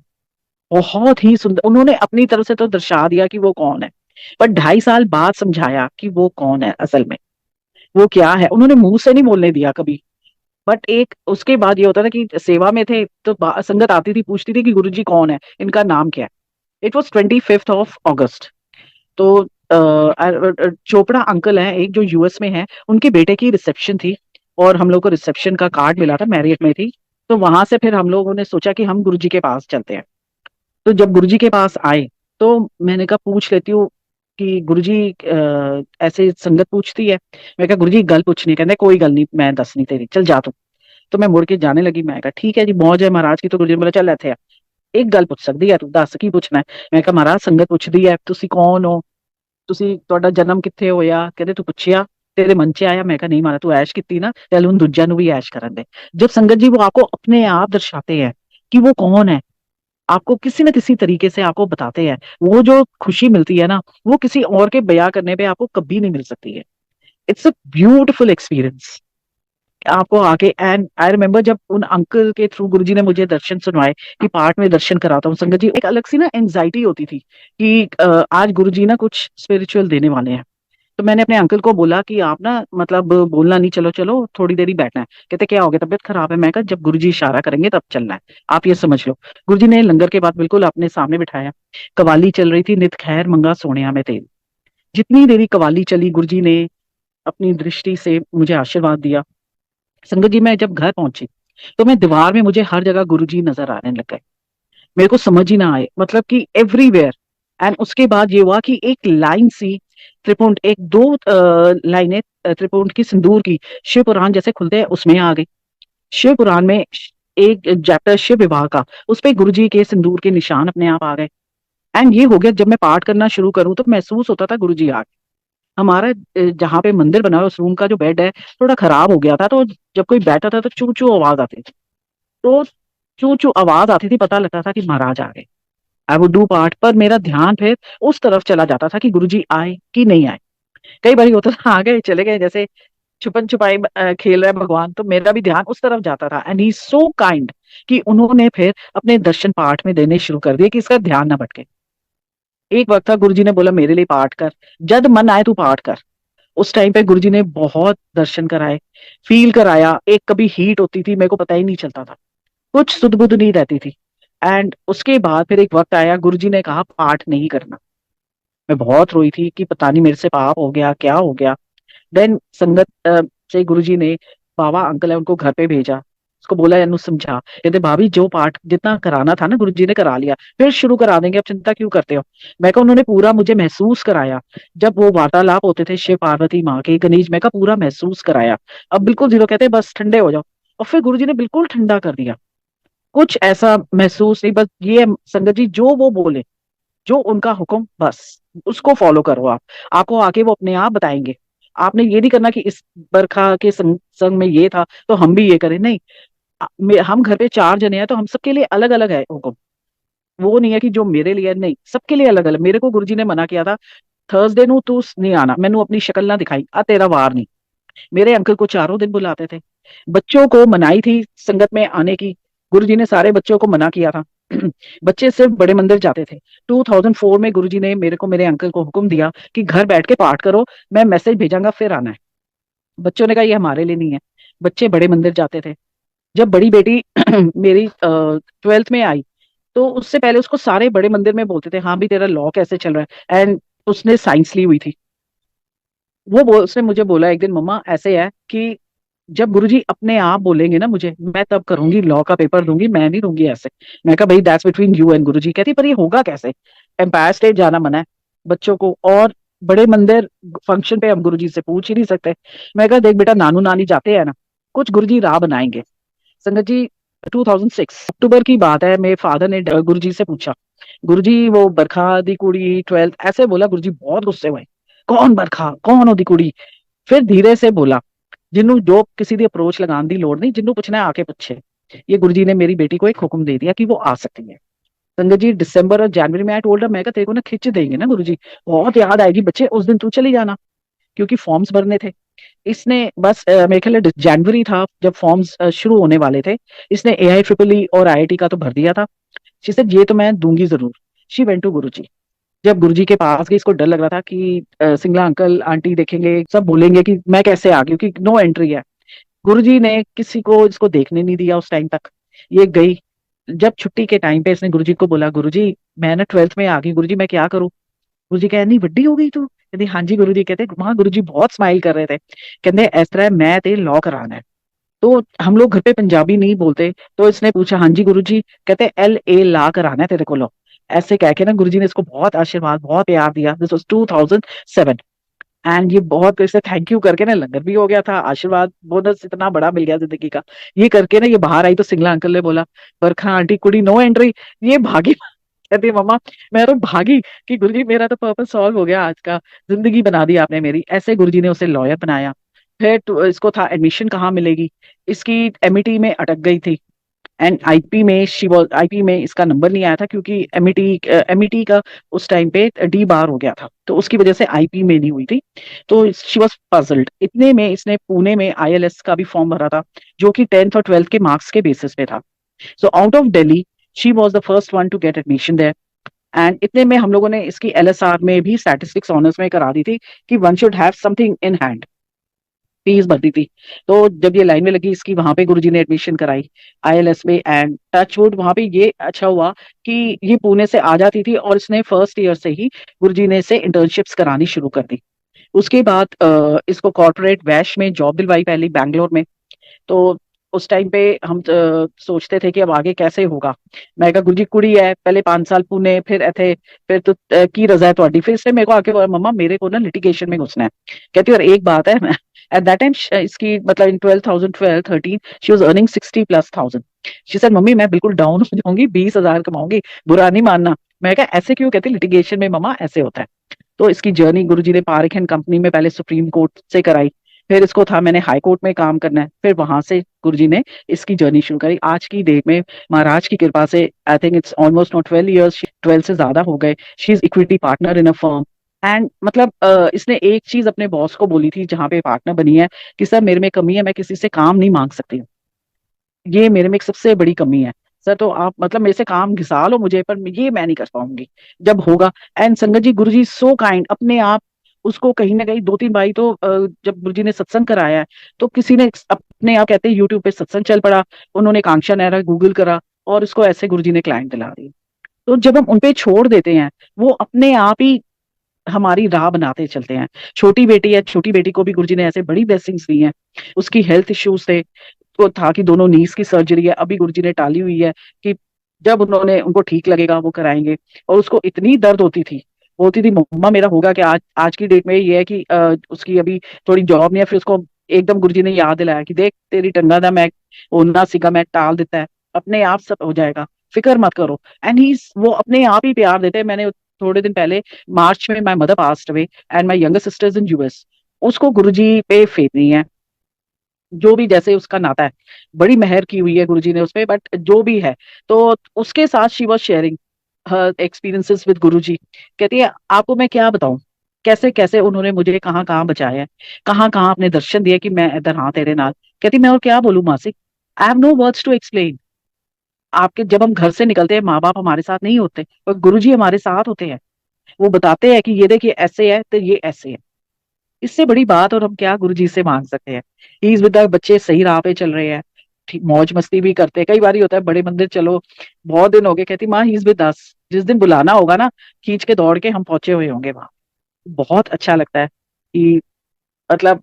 बहुत ही सुंदर, उन्होंने अपनी तरफ से तो दर्शा दिया कि वो कौन है, पर 2.5 साल बाद समझाया कि वो कौन है असल में, वो क्या है। उन्होंने मुंह से नहीं बोलने दिया कभी। बट एक उसके बाद ये होता था कि सेवा में थे तो संगत आती थी, पूछती थी कि गुरुजी कौन है, इनका नाम क्या है। It was 25th of August। तो चोपड़ा अंकल हैं एक जो यूएस में है, उनके बेटे की रिसेप्शन थी और हम लोग को रिसेप्शन का कार्ड मिला था, मैरियट में थी। तो वहां से फिर हम लोगों ने सोचा कि हम गुरुजी के पास चलते हैं। तो जब गुरुजी के पास आए तो मैंने कहा पूछ लेती हूँ कि गुरुजी ऐसे संगत पूछती है। मैं कहा गुरुजी गल पूछनी है, कहते कोई गल नहीं, मैं दस नहीं तेरी, चल जा तू। तो मैं मुड़ के जाने लगी, मैं कहा ठीक है जी, मौज है महाराज की। तो गुरुजी ने बोला चल इथे आ, एक गल पूछ सकती है तू, दस की पूछना है। मैं कहा महाराज संगत पूछती है तुसी कौन हो। ਤੁਸੀਂ ਤੁਹਾਡਾ ਜਨਮ ਕਿੱਥੇ ਹੋਇਆ? ਕਹਿੰਦੇ ਤੂੰ ਪੁੱਛਿਆ, तेरे मन च आया? मैं कहा नहीं मारा, तू ऐश की ना, चल उन दूजा नु भी ऐश करन दे। जब संगत जी वो आपको अपने आप दर्शाते हैं कि वो कौन है, आपको किसी न किसी तरीके से आपको बताते हैं, वो जो खुशी मिलती है ना, वो किसी और के बयां करने पे आपको कभी नहीं मिल सकती है। इट्स अ ब्यूटिफुल एक्सपीरियंस आपको आके। एंड आई रिमेम्बर जब उन अंकल के थ्रू गुरुजी ने मुझे दर्शन सुनवाए कि पार्ट में दर्शन कराता हूँ संगत जी, एक अलग सी ना एंजाइटी होती थी कि आज गुरुजी ना कुछ स्पिरिचुअल देने वाले हैं। तो मैंने अपने अंकल को बोला कि आप ना मतलब बोलना नहीं, चलो चलो थोड़ी देर ही बैठना है। कहते क्या हो गया, तबीयत खराब है? मैं कहा जब गुरुजी इशारा करेंगे तब चलना है, आप ये समझ लो। गुरुजी ने लंगर के बाद बिल्कुल अपने सामने बिठाया, कवाली चल रही थी, नित खैर मंगा सोनिया में तेल। जितनी देरी कवाली चली, गुरुजी ने अपनी दृष्टि से मुझे आशीर्वाद दिया। संगत जी मैं जब घर पहुंची तो मैं दीवार में मुझे हर जगह गुरुजी नजर आने लग गए। मेरे को समझ ही ना आए, मतलब कि एवरीवेयर। एंड उसके बाद ये हुआ कि एक लाइन सी त्रिपुंड, एक दो लाइनें त्रिपुंड की सिंदूर की शिव पुराण जैसे खुलते हैं उसमें आ गई। शिव पुराण में एक चैप्टर शिव विवाह का, उस पे गुरुजी के सिंदूर के निशान अपने आप आ गए। एंड ये हो गया, जब मैं पाठ करना शुरू करूं तो महसूस होता था गुरुजी आ गए। हमारा जहाँ पे मंदिर बना है उस रूम का जो बेड है थोड़ा खराब हो गया था, तो जब कोई बैठा था तो चू चू आवाज आती थी। तो चू चू आवाज आती थी, पता लगता था कि महाराज आ गए। आई वुड डू पार्ट, पर मेरा ध्यान फिर उस तरफ चला जाता था कि गुरुजी आए कि नहीं आए। कई बार होता था आ गए चले गए, जैसे छुपन छुपाई खेल रहा है भगवान, तो मेरा भी ध्यान उस तरफ जाता था। एंड ही सो काइंड कि उन्होंने फिर अपने दर्शन पाठ में देने शुरू कर दिए कि इसका ध्यान ना भटके। एक वक्त था गुरुजी ने बोला मेरे लिए पाठ कर, जब मन आए तू पाठ कर। उस टाइम पे गुरुजी ने बहुत दर्शन कराए, फील कराया। एक कभी हीट होती थी, मेरे को पता ही नहीं चलता था, कुछ सुध बुध नहीं रहती थी। एंड उसके बाद फिर एक वक्त आया, गुरुजी ने कहा पाठ नहीं करना। मैं बहुत रोई थी कि पता नहीं मेरे से पाप हो गया, क्या हो गया। देन संगत से गुरुजी ने, बाबा अंकल है उनको घर पे भेजा, उसको बोला यानू समझा। कहते भाभी जो पाठ जितना कराना था ना गुरुजी ने करा लिया, फिर शुरू करा देंगे, अब चिंता क्यों करते हो। मैं कहा उन्होंने पूरा मुझे महसूस कराया। जब वो वार्तालाप होते थे शिव पार्वती माँ के, गणेश, मैं का पूरा महसूस कराया। अब बिल्कुल जीरो, कहते बस ठंडे हो जाओ। और फिर गुरुजी ने बिल्कुल ठंडा कर दिया, कुछ ऐसा महसूस नहीं। बस ये है, संगत जी जो वो बोले, जो उनका हुक्म, बस उसको फॉलो करो आप। आपको आके वो अपने आप बताएंगे। आपने ये नहीं करना कि इस बरखा के संग में ये था तो हम भी ये करें, नहीं। हम घर पे 4 जने हैं तो हम सबके लिए अलग अलग है हुक्म। वो नहीं है कि जो मेरे लिए है, नहीं, सबके लिए अलग अलग। मेरे को गुरुजी ने मना किया था, थर्सडे नु तू नहीं आना, मैनू अपनी शक्ल ना दिखाई, आ तेरा वार नहीं। मेरे अंकल को चारों दिन बुलाते थे। बच्चों को मनाई थी संगत में आने की, गुरुजी ने सारे बच्चों को मना किया था। बच्चे सिर्फ बड़े मंदिर जाते थे। 2004 में गुरुजी ने मेरे को, मेरे अंकल को हुक्म दिया कि घर बैठ के पाठ करो, मैं मैसेज भेजांगा फिर आना है। बच्चों ने कहा ये हमारे लिए नहीं है, बच्चे बड़े मंदिर जाते थे। जब बड़ी बेटी मेरी 12th में आई, तो उससे पहले उसको सारे बड़े मंदिर में बोलते थे हाँ भी तेरा लॉ कैसे चल रहा है। एंड उसने साइंस ली हुई थी। उसने मुझे बोला एक दिन, मम्मा ऐसे है कि जब गुरुजी अपने आप बोलेंगे ना मुझे, मैं तब करूंगी, लॉ का पेपर दूंगी, मैं नहीं दूंगी ऐसे। मैं कहा भाई दैट्स बिटवीन यू एंड गुरुजी। कहती पर ये होगा कैसे, एम्पायर स्टेट जाना मना है बच्चों को, और बड़े मंदिर फंक्शन पे हम गुरुजी से पूछ ही नहीं सकते। मैं कहा देख बेटा, नानू नानी जाते हैं ना, कुछ गुरुजी राह बनाएंगे। संगत जी 2006 अक्टूबर की बात है, मेरे फादर ने गुरुजी से पूछा, गुरुजी वो बरखा दी कुड़ी 12th ऐसे बोला। गुरुजी बहुत गुस्से हुए, कौन बरखा, कौन ओदी कुड़ी। फिर धीरे से बोला, जिन्नू जो किसी दी अप्रोच लगाने दी लोड़ नहीं, जिन्नू पूछना है आके पूछे। ये गुरुजी ने मेरी बेटी को एक हुक्म दे दिया कि वो आ सकती है। संगत जी दिसंबर और जनवरी में आई टोल्ड हर, मैं कहा तेरे को ना खिंच देंगे ना गुरुजी, बहुत याद आएगी बच्चे, उस दिन तू चली जाना, क्योंकि फॉर्म्स भरने थे। इसने बस मेरे ख्याल जनवरी था जब फॉर्म्स शुरू होने वाले थे, इसने एआई ट्रिपल ई और आईआईटी का तो भर दिया था। शी सेड ये तो मैं दूंगी जरूर। शी वेंट टू गुरुजी। जब गुरुजी के पास गई, इसको डर लग रहा था कि सिंगला अंकल आंटी देखेंगे, सब बोलेंगे कि मैं कैसे आ गई, क्योंकि नो एंट्री है। गुरुजी ने किसी को इसको देखने नहीं दिया उस टाइम तक। ये गई, जब छुट्टी के टाइम पे इसने गुरुजी को बोला, गुरुजी मैं ना 12th में आ गई, गुरुजी मैं क्या करूं। गुरुजी कहे नहीं वड्डी हो गई तू, कहती हाँ जी गुरुजी। कहते वहां गुरुजी बहुत स्माइल कर रहे थे, कहते इस तरह मैं ते लॉ कराना है। तो हम लोग घर पे पंजाबी नहीं बोलते, तो इसने पूछा हाँ जी गुरुजी, कहते LA ला कराना है तेरे को लॉ। ऐसे कह के ना गुरुजी ने इसको बहुत आशीर्वाद, बहुत प्यार दिया। This was 2007। एंड ये बहुत इससे थैंक यू करके ना लंगर भी हो गया था, आशीर्वाद बोनस इतना बड़ा मिल गया जिंदगी का। ये करके ना ये बाहर आई तो सिंगला अंकल ने बोला बरखा आंटी कुड़ी नो एंट्री, ये भागी कहती मम्मा, मैं तो भागी कि गुरुजी मेरा तो पर्पस सॉल्व हो गया आज का, जिंदगी बना दी आपने मेरी। ऐसे गुरुजी ने उसे लॉयर बनाया। फिर इसको था एडमिशन कहाँ मिलेगी, इसकी एमईटी में अटक गई थी। एंड आईपी में शी वाज, आईपी में इसका नंबर नहीं आया था क्योंकि एमईटी एमईटी का उस टाइम पे डी बार हो गया था, तो उसकी वजह से आईपी में नहीं हुई थी। तो शी वाज पजल्ड। इतने में इसने पुणे में आईएलएस का भी फॉर्म भरा था, जो कि 10th और 12th के मार्क्स के बेसिस पे था। So out of Delhi she was the first one to get admission there. And इतने में हम लोगों ने इसकी एलएसआर में भी स्टैटिस्टिक्स ऑनर्स में करा दी थी कि one should have something in hand. Fees भरती थी। तो जब ये लाइन में लगी इसकी, वहां पे गुरुजी ने एडमिशन कराई आईएलएस में। एंड टचवुड वहां पे ये अच्छा हुआ कि ये पुणे से आ जाती थी और इसने फर्स्ट ईयर से ही गुरुजी ने इसे इंटर्नशिप्स करानी शुरू कर दी। उसके बाद इसको कॉर्पोरेट वैश में जॉब दिलवाई, पहले बैंगलोर में। तो उस टाइम पे हम सोचते थे कि अब आगे कैसे होगा। मैं कहा गुरुजी कुड़ी है, पहले 5 साल पुणे, फिर इथे, फिर तो की रजा है ਤੁਹਾਡੀ। फिर इसने मेरे को आके बोला, मम्मा मेरे को ना लिटिगेशन में घुसना है। कहती और एक बात है, एट दैट टाइम इसकी मतलब इन 2012 13 she was earning 60+1,000। She said mummy मैं बिल्कुल डाउन हो जाऊंगी, 20,000 कमाऊंगी, बुरा नहीं मानना। मैं कहा ऐसे क्यों? कहती लिटिगेशन में मम्मा ऐसे होता है। तो इसकी जर्नी गुरुजी ने पारिक एंड कंपनी में पहले सुप्रीम कोर्ट से कराई। फिर इसको था मैंने हाई कोर्ट में काम करना है, फिर वहां से गुरुजी ने इसकी जर्नी शुरू करी। आज की डेट में महाराज की कृपा से I think it's almost not 12 years, 12 से ज्यादा हो गए। She is equity partner in a firm. And मतलब इसने एक चीज अपने बॉस को बोली थी जहां पे पार्टनर बनी है कि सर मेरे में कमी है, मैं किसी से काम नहीं मांग सकती हूँ, ये मेरे में एक सबसे बड़ी कमी है। सर तो आप मतलब मेरे से काम घिसा लो मुझे, पर ये मैं नहीं कर पाऊंगी, जब होगा। एंड संगत जी गुरुजी सो काइंड, अपने आप उसको कहीं ना कहीं 2-3 बारी तो जब गुरुजी ने सत्संग कराया है, तो किसी ने अपने आप कहते हैं यूट्यूब पे सत्संग चल पड़ा, उन्होंने कांक्षा नेहरा गूगल करा और उसको ऐसे गुरुजी ने क्लाइंट दिला दी। तो जब हम उनपे छोड़ देते हैं, वो अपने आप ही हमारी राह बनाते चलते हैं। छोटी बेटी है, छोटी बेटी को भी गुरुजी ने ऐसे बड़ी ब्लेसिंग्स दी हैं। उसकी हेल्थ इश्यूज थे, को था कि दोनों नीज की सर्जरी है, अभी गुरुजी ने टाली हुई है कि जब उन्होंने उनको ठीक लगेगा वो कराएंगे। और उसको इतनी दर्द होती थी, बोलती थी मम्मा मेरा होगा कि आज आज की डेट में ये है कि उसकी अभी थोड़ी जॉब नहीं है। फिर उसको एकदम गुरुजी ने याद दिलाया कि देख तेरी टंगा दा मैं ओना सिगा मैं टाल देता है, अपने आप सब हो जाएगा, फिक्र मत करो। एंड ही वो अपने आप ही प्यार देते हैं। मैंने थोड़े दिन पहले मार्च में my mother passed away and my younger sisters in US, उसको गुरुजी पे फेथ नहीं है। जो भी जैसे उसका नाता है, बड़ी मेहर की हुई है गुरुजी ने उसपे, बट जो भी है, तो उसके साथ she was sharing her experiences with Guruji. कहती है आपको मैं क्या बताऊं, कैसे कैसे उन्होंने मुझे कहाँ कहाँ बचाया है, कहाँ कहाँ अपने दर्शन दिए कि मैं इधर हाँ तेरे नाल। कहती मैं और क्या बोलूं मासी, I have no words to explain. आपके जब हम घर से निकलते हैं, माँ बाप हमारे साथ नहीं होते, पर गुरुजी हमारे साथ होते हैं। वो बताते हैं कि ये देखिए ऐसे है तो ये ऐसे है। इससे बड़ी बात और हम क्या गुरुजी से मांग सकते हैं। ही इज विद द बच्चे सही राह पे चल रहे हैं, ठीक मौज मस्ती भी करते हैं। कई बार होता है बड़े मंदिर चलो, बहुत दिन हो गए, कहती माँ ही इज विद अस, जिस दिन बुलाना होगा ना खींच के दौड़ के हम पहुंचे हुए होंगे वहां। बहुत अच्छा लगता है कि मतलब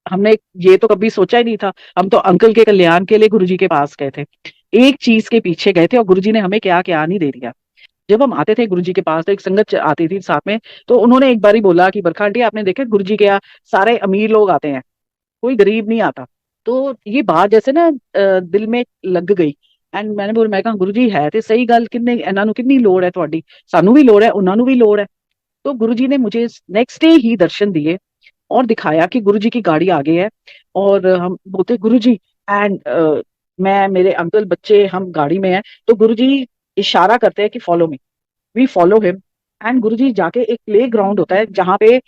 हमने ये तो कभी सोचा ही नहीं था। हम तो अंकल के कल्याण के लिए गुरुजी के पास गए थे, एक चीज के पीछे गए थे, और गुरुजी ने हमें क्या क्या नहीं दे दिया। जब हम आते थे गुरुजी के पास तो एक संगत आती थी साथ में, तो उन्होंने एक बार ही बोला कि बरखा आंटी आपने देखा गुरुजी के यहाँ सारे अमीर लोग आते हैं, कोई गरीब नहीं आता। तो ये बात जैसे ना दिल में लग गई। एंड मैंने बोला, मैं कहा गुरुजी है ਤੇ ਸਹੀ ਗੱਲ, ਕਿੰਨੇ ਇਹਨਾਂ ਨੂੰ ਕਿੰਨੀ ਲੋੜ ਹੈ ਤੁਹਾਡੀ, ਸਾਨੂੰ ਵੀ ਲੋੜ ਹੈ ਉਹਨਾਂ ਨੂੰ भी लोड़ है। तो गुरुजी ने मुझे नेक्स्ट डे ही दर्शन दिए और दिखाया कि गुरुजी की गाड़ी आगे है। और हम बोलते गुरुजी, एंड मैं मेरे अंकल बच्चे हम गाड़ी में हैं, तो गुरुजी इशारा करते हैं कि follow me. We follow him. And Guruji जाके एक प्ले ग्राउंड होता है जहाँ पे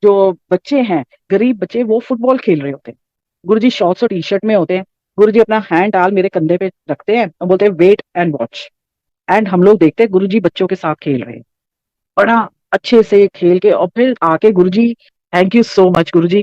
जो बच्चे हैं, गरीब बच्चे, वो फुटबॉल खेल रहे होते हैं। गुरुजी शॉर्ट्स और टी शर्ट में होते हैं। गुरुजी अपना हैंड टाल मेरे कंधे पे रखते हैं और बोलते हैं वेट एंड वॉच। एंड हम लोग देखते हैं गुरुजी बच्चों के साथ खेल रहे हैं, बड़ा अच्छे से खेल के। और फिर आके Guruji, thank you so much Guruji.